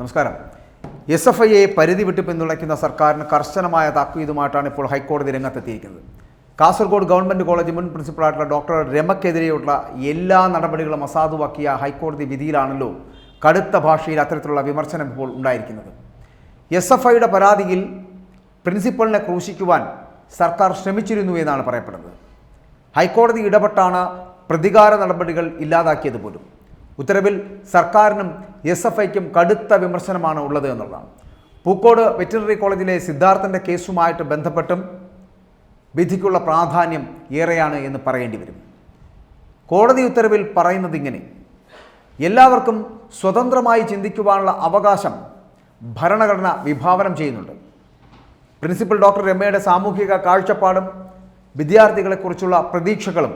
നമസ്കാരം. SFIയെ പരിധി വിട്ട് പിന്തുണയ്ക്കുന്ന സർക്കാരിന് കർശനമായ താക്കീതുമായിട്ടാണ് ഇപ്പോൾ ഹൈക്കോടതി രംഗത്തെത്തിയിരിക്കുന്നത്. കാസർഗോഡ് ഗവൺമെൻറ് കോളേജ് മുൻ പ്രിൻസിപ്പളായിട്ടുള്ള ഡോക്ടർ രമയ്ക്കെതിരെയുള്ള എല്ലാ നടപടികളും അസാധുവാക്കിയ ഹൈക്കോടതി വിധിയിലാണല്ലോ കടുത്ത ഭാഷയിൽ അത്തരത്തിലുള്ള വിമർശനം ഇപ്പോൾ ഉണ്ടായിരിക്കുന്നത്. SFIയുടെ പരാതിയിൽ പ്രിൻസിപ്പളിനെ ക്രൂശിക്കുവാൻ സർക്കാർ ശ്രമിച്ചിരുന്നു എന്നാണ് പറയപ്പെടുന്നത്. ഹൈക്കോടതി ഇടപെട്ടാണ് പ്രതികാര നടപടികൾ ഇല്ലാതാക്കിയത് പോലും. ഉത്തരവിൽ സർക്കാരിനും SFIക്കും കടുത്ത വിമർശനമാണ് ഉള്ളത് എന്നുള്ളതാണ്. പൂക്കോട് വെറ്റിനറി കോളേജിലെ സിദ്ധാർത്ഥൻ്റെ കേസുമായിട്ട് ബന്ധപ്പെട്ടും വിധിക്കുള്ള പ്രാധാന്യം ഏറെയാണ് എന്ന് പറയേണ്ടി വരും. കോടതി ഉത്തരവിൽ പറയുന്നത് ഇങ്ങനെ: എല്ലാവർക്കും സ്വതന്ത്രമായി ചിന്തിക്കുവാനുള്ള അവകാശം ഭരണഘടന വിഭാവനം ചെയ്യുന്നുണ്ട്. പ്രിൻസിപ്പൽ ഡോക്ടർ രമയുടെ സാമൂഹിക കാഴ്ചപ്പാടും വിദ്യാർത്ഥികളെക്കുറിച്ചുള്ള പ്രതീക്ഷകളും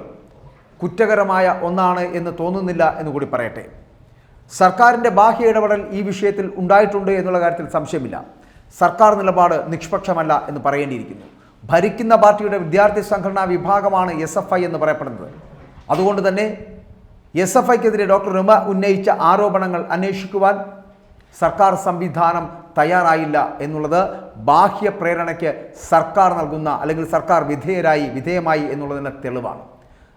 കുറ്റകരമായ ഒന്നാണ് എന്ന് തോന്നുന്നില്ല എന്നുകൂടി പറയട്ടെ. സർക്കാരിൻ്റെ ബാഹ്യ ഇടപെടൽ ഈ വിഷയത്തിൽ ഉണ്ടായിട്ടുണ്ട് എന്നുള്ള കാര്യത്തിൽ സംശയമില്ല. സർക്കാർ നിലപാട് നിഷ്പക്ഷമല്ല എന്ന് പറയേണ്ടിയിരിക്കുന്നു. ഭരിക്കുന്ന പാർട്ടിയുടെ വിദ്യാർത്ഥി സംഘടനാ വിഭാഗമാണ് SFI എന്ന് പറയപ്പെടുന്നത്. അതുകൊണ്ട് തന്നെ SFIക്കെതിരെ ഡോക്ടർ രമ ഉന്നയിച്ച ആരോപണങ്ങൾ അന്വേഷിക്കുവാൻ സർക്കാർ സംവിധാനം തയ്യാറായില്ല എന്നുള്ളത് ബാഹ്യ പ്രേരണയ്ക്ക് സർക്കാർ നൽകുന്ന അല്ലെങ്കിൽ സർക്കാർ വിധേയമായി എന്നുള്ളതിന് തെളിവാണ്.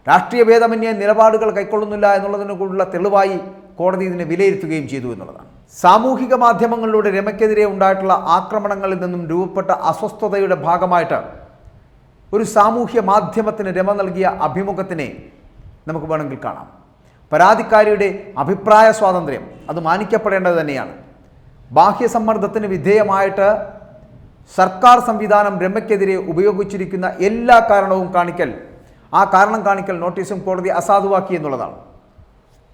രാഷ്ട്രീയ ഭേദമന്യേ നിലപാടുകൾ കൈക്കൊള്ളുന്നില്ല എന്നുള്ളതിനുള്ള തെളിവായി കോടതി ഇതിനെ വിലയിരുത്തുകയും ചെയ്തു എന്നുള്ളതാണ്. സാമൂഹിക മാധ്യമങ്ങളിലൂടെ രമയ്ക്കെതിരെ ഉണ്ടായിട്ടുള്ള ആക്രമണങ്ങളിൽ നിന്നും രൂപപ്പെട്ട അസ്വസ്ഥതയുടെ ഭാഗമായിട്ട് ഒരു സാമൂഹ്യ മാധ്യമത്തിന് രമ നൽകിയ അഭിമുഖത്തിനെ നമുക്ക് വേണമെങ്കിൽ കാണാം. പരാതിക്കാരിയുടെ അഭിപ്രായ സ്വാതന്ത്ര്യം അത് മാനിക്കപ്പെടേണ്ടത് തന്നെയാണ്. ബാഹ്യ സമ്മർദ്ദത്തിന് വിധേയമായിട്ട് സർക്കാർ സംവിധാനം രമയ്ക്കെതിരെ ഉപയോഗിച്ചിരിക്കുന്ന എല്ലാ കാരണവും കാണിക്കൽ, ആ കാരണം കാണിക്കൽ നോട്ടീസും കോടതി അസാധുവാക്കി എന്നുള്ളതാണ്.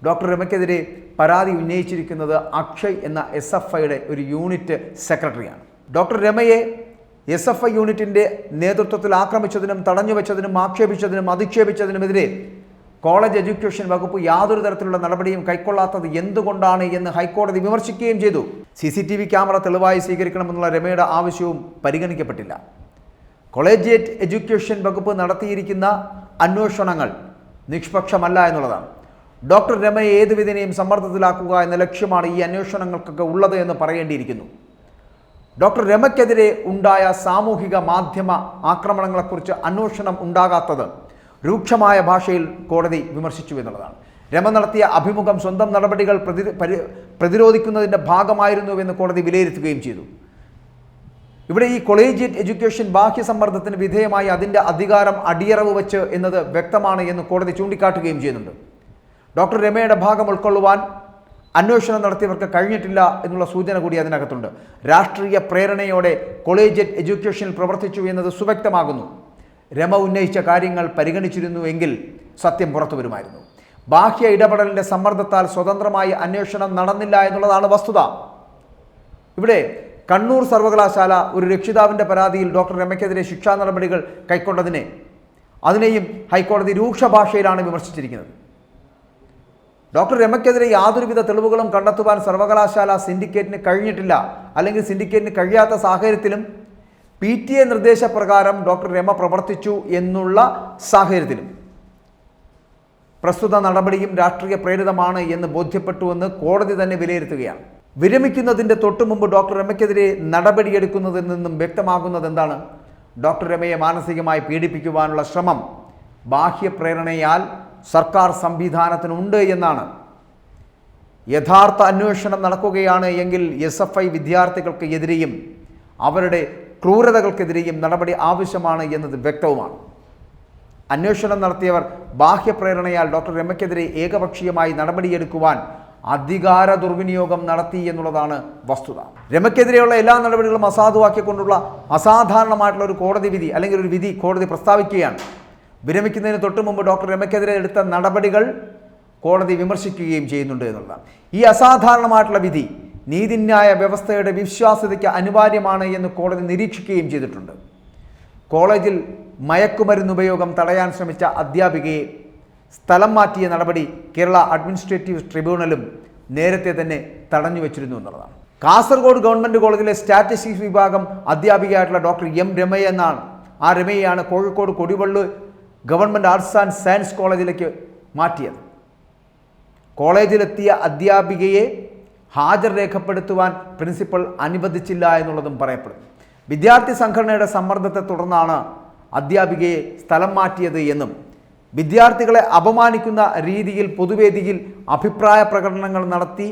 ഡോക്ടർ രമയ്ക്കെതിരെ പരാതി ഉന്നയിച്ചിരിക്കുന്നത് അക്ഷയ് എന്ന SFIയുടെ ഒരു യൂണിറ്റ് സെക്രട്ടറിയാണ്. ഡോക്ടർ രമയെ SFI യൂണിറ്റിൻ്റെ നേതൃത്വത്തിൽ ആക്രമിച്ചതിനും തടഞ്ഞുവെച്ചതിനും ആക്ഷേപിച്ചതിനും അധിക്ഷേപിച്ചതിനുമെതിരെ കോളേജ് എഡ്യൂക്കേഷൻ വകുപ്പ് യാതൊരു തരത്തിലുള്ള നടപടിയും കൈക്കൊള്ളാത്തത് എന്തുകൊണ്ടാണ് എന്ന് ഹൈക്കോടതി വിമർശിക്കുകയും ചെയ്തു. CCTV ക്യാമറ തെളിവായി സ്വീകരിക്കണമെന്നുള്ള രമയുടെ ആവശ്യവും പരിഗണിക്കപ്പെട്ടില്ല. കോളേജിയറ്റ് എഡ്യൂക്കേഷൻ വകുപ്പ് നടത്തിയിരിക്കുന്ന അന്വേഷണങ്ങൾ നിഷ്പക്ഷമല്ല എന്നുള്ളതാണ്. ഡോക്ടർ രമയെ ഏതുവിധേനയും സമ്മർദ്ദത്തിലാക്കുക എന്ന ലക്ഷ്യമാണ് ഈ അന്വേഷണങ്ങൾക്കൊക്കെ ഉള്ളത് എന്ന് പറയേണ്ടിയിരിക്കുന്നു. ഡോക്ടർ രമയ്ക്കെതിരെ ഉണ്ടായ സാമൂഹിക മാധ്യമ ആക്രമണങ്ങളെക്കുറിച്ച് അന്വേഷണം ഉണ്ടാകാത്തത് രൂക്ഷമായ ഭാഷയിൽ കോടതി വിമർശിച്ചു എന്നുള്ളതാണ്. രമ നടത്തിയ അഭിമുഖം സ്വന്തം നടപടികൾ പ്രതിരോധിക്കുന്നതിൻ്റെ ഭാഗമായിരുന്നുവെന്ന് കോടതി വിലയിരുത്തുകയും ചെയ്തു. ഇവിടെ ഈ കൊളീജിയറ്റ് എഡ്യൂക്കേഷൻ ബാഹ്യ സമ്മർദ്ദത്തിന് വിധേയമായി അതിൻ്റെ അധികാരം അടിയറവ് വെച്ച് എന്നത് വ്യക്തമാണ് എന്ന് കോടതി ചൂണ്ടിക്കാട്ടുകയും ചെയ്യുന്നുണ്ട്. ഡോക്ടർ രമയുടെ ഭാഗം ഉൾക്കൊള്ളുവാൻ അന്വേഷണം നടത്തിയവർക്ക് കഴിഞ്ഞിട്ടില്ല എന്നുള്ള സൂചന കൂടി അതിനകത്തുണ്ട്. രാഷ്ട്രീയ പ്രേരണയോടെ കൊളീജിയറ്റ് എഡ്യൂക്കേഷനിൽ പ്രവർത്തിച്ചു എന്നത് സുവ്യക്തമാകുന്നു. രമ ഉന്നയിച്ച കാര്യങ്ങൾ പരിഗണിച്ചിരുന്നു എങ്കിൽ സത്യം പുറത്തു വരുമായിരുന്നു. ബാഹ്യ ഇടപെടലിൻ്റെ സമ്മർദ്ദത്താൽ സ്വതന്ത്രമായി അന്വേഷണം നടന്നില്ല എന്നുള്ളതാണ് വസ്തുത. ഇവിടെ കണ്ണൂർ സർവകലാശാല ഒരു രക്ഷിതാവിൻ്റെ പരാതിയിൽ ഡോക്ടർ രമയ്ക്കെതിരെ ശിക്ഷാ നടപടികൾ അതിനെയും ഹൈക്കോടതി രൂക്ഷ ഭാഷയിലാണ് വിമർശിച്ചിരിക്കുന്നത്. ഡോക്ടർ രമയ്ക്കെതിരെ യാതൊരുവിധ തെളിവുകളും കണ്ടെത്തുവാൻ സർവകലാശാല സിൻഡിക്കേറ്റിന് കഴിഞ്ഞിട്ടില്ല, അല്ലെങ്കിൽ സിൻഡിക്കേറ്റിന് കഴിയാത്ത സാഹചര്യത്തിലും PTA നിർദ്ദേശപ്രകാരം ഡോക്ടർ രമ പ്രവർത്തിച്ചു എന്നുള്ള സാഹചര്യത്തിലും പ്രസ്തുത നടപടിയും രാഷ്ട്രീയ പ്രേരിതമാണ് എന്ന് ബോധ്യപ്പെട്ടുവെന്ന് കോടതി തന്നെ വിലയിരുത്തുകയാണ്. വിരമിക്കുന്നതിൻ്റെ തൊട്ടുമുമ്പ് ഡോക്ടർ രമയ്ക്കെതിരെ നടപടിയെടുക്കുന്നതിൽ നിന്നും വ്യക്തമാകുന്നത് എന്താണ്? ഡോക്ടർ രമയെ മാനസികമായി പീഡിപ്പിക്കുവാനുള്ള ശ്രമം ബാഹ്യ പ്രേരണയാൽ സർക്കാർ സംവിധാനത്തിനുണ്ട് എന്നാണ്. യഥാർത്ഥ അന്വേഷണം നടക്കുകയാണ് എങ്കിൽ SFI വിദ്യാർത്ഥികൾക്ക് എതിരെയും അവരുടെ ക്രൂരതകൾക്കെതിരെയും നടപടി ആവശ്യമാണ് എന്നത് വ്യക്തവുമാണ്. അന്വേഷണം നടത്തിയവർ ബാഹ്യ പ്രേരണയാൽ ഡോക്ടർ രമയ്ക്കെതിരെ ഏകപക്ഷീയമായി നടപടിയെടുക്കുവാൻ അധികാര ദുർവിനിയോഗം നടത്തി എന്നുള്ളതാണ് വസ്തുത. രമയ്ക്കെതിരെയുള്ള എല്ലാ നടപടികളും അസാധുവാക്കിക്കൊണ്ടുള്ള അസാധാരണമായിട്ടുള്ള ഒരു കോടതി വിധി അല്ലെങ്കിൽ ഒരു വിധി കോടതി പ്രസ്താവിക്കുകയാണ്. വിരമിക്കുന്നതിന് തൊട്ടു മുമ്പ് ഡോക്ടർ രമയ്ക്കെതിരെ എടുത്ത നടപടികൾ കോടതി വിമർശിക്കുകയും ചെയ്യുന്നുണ്ട് എന്നുള്ളതാണ്. ഈ അസാധാരണമായിട്ടുള്ള വിധി നീതിന്യായ വ്യവസ്ഥയുടെ വിശ്വാസ്യതയ്ക്ക് അനിവാര്യമാണ് എന്ന് കോടതി നിരീക്ഷിക്കുകയും ചെയ്തിട്ടുണ്ട്. കോളേജിൽ മയക്കുമരുന്ന് ഉപയോഗം തടയാൻ ശ്രമിച്ച അധ്യാപികയെ സ്ഥലം മാറ്റിയ നടപടി കേരള അഡ്മിനിസ്ട്രേറ്റീവ് ട്രിബ്യൂണലും നേരത്തെ തന്നെ തടഞ്ഞു വെച്ചിരുന്നു എന്നുള്ളതാണ്. കാസർഗോഡ് ഗവൺമെൻറ് കോളേജിലെ സ്റ്റാറ്റിസ്റ്റിക്സ് വിഭാഗം അധ്യാപികയായിട്ടുള്ള ഡോക്ടർ രമ എന്നാണ്. ആ രമയെയാണ് Kozhikode Koduvally government arts and science കോളേജിലേക്ക് മാറ്റിയത്. കോളേജിലെത്തിയ അധ്യാപികയെ ഹാജർ രേഖപ്പെടുത്തുവാൻ പ്രിൻസിപ്പൽ അനുവദിച്ചില്ല എന്നുള്ളതും പറയപ്പെടുന്നു. വിദ്യാർത്ഥി സംഘടനയുടെ സമ്മർദ്ദത്തെ തുടർന്നാണ് അധ്യാപികയെ സ്ഥലം മാറ്റിയത് എന്നും വിദ്യാർത്ഥികളെ അപമാനിക്കുന്ന രീതിയിൽ പൊതുവേദിയിൽ അഭിപ്രായ പ്രകടനങ്ങൾ നടത്തി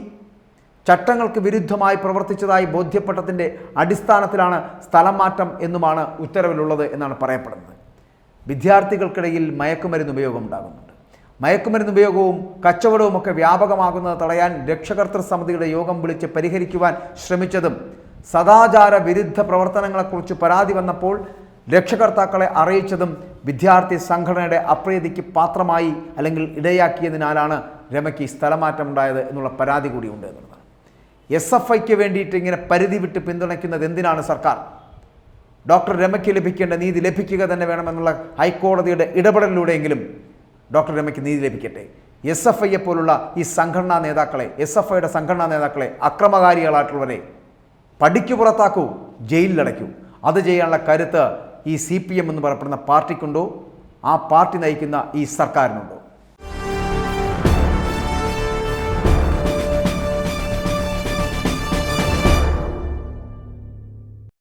ചട്ടങ്ങൾക്ക് വിരുദ്ധമായി പ്രവർത്തിച്ചതായി ബോധ്യപ്പെട്ടതിൻ്റെ അടിസ്ഥാനത്തിലാണ് സ്ഥലം മാറ്റം എന്നുമാണ് ഉത്തരവിലുള്ളത് എന്നാണ് പറയപ്പെടുന്നത്. വിദ്യാർത്ഥികൾക്കിടയിൽ മയക്കുമരുന്ന് ഉപയോഗം ഉണ്ടാകുന്നുണ്ട്. മയക്കുമരുന്ന് ഉപയോഗവും കച്ചവടവും ഒക്കെ വ്യാപകമാകുന്നത് തടയാൻ രക്ഷകർതൃ സമിതിയുടെ യോഗം വിളിച്ച് പരിഹരിക്കുവാൻ ശ്രമിച്ചതും സദാചാര വിരുദ്ധ പ്രവർത്തനങ്ങളെക്കുറിച്ച് പരാതി വന്നപ്പോൾ രക്ഷകർത്താക്കളെ അറിയിച്ചതും വിദ്യാർത്ഥി സംഘടനയുടെ അപ്രീതിക്ക് പാത്രമായി അല്ലെങ്കിൽ ഇടയാക്കിയതിനാലാണ് രമയ്ക്ക് സ്ഥലമാറ്റമുണ്ടായത് എന്നുള്ള പരാതി കൂടിയുണ്ട് എന്നുള്ളതാണ്. SFIക്ക് വേണ്ടിയിട്ട് ഇങ്ങനെ പരിധി വിട്ട് പിന്തുണയ്ക്കുന്നത് എന്തിനാണ് സർക്കാർ? ഡോക്ടർ രമയ്ക്ക് ലഭിക്കേണ്ട നീതി ലഭിക്കുക തന്നെ വേണമെന്നുള്ള ഹൈക്കോടതിയുടെ ഇടപെടലിലൂടെയെങ്കിലും ഡോക്ടർ രമയ്ക്ക് നീതി ലഭിക്കട്ടെ. SFIയെ പോലുള്ള ഈ സംഘടനാ നേതാക്കളെ, SFIയുടെ സംഘടനാ നേതാക്കളെ, അക്രമകാരികളായിട്ടുള്ളവരെ പടിക്ക് പുറത്താക്കൂ, ജയിലിലടയ്ക്കൂ. അത് ചെയ്യാനുള്ള കരുത്ത് ഈ CPM എന്ന് പറയപ്പെടുന്ന പാർട്ടിക്കുണ്ടോ? ആ പാർട്ടി നയിക്കുന്ന ഈ സർക്കാരിനുണ്ടോ?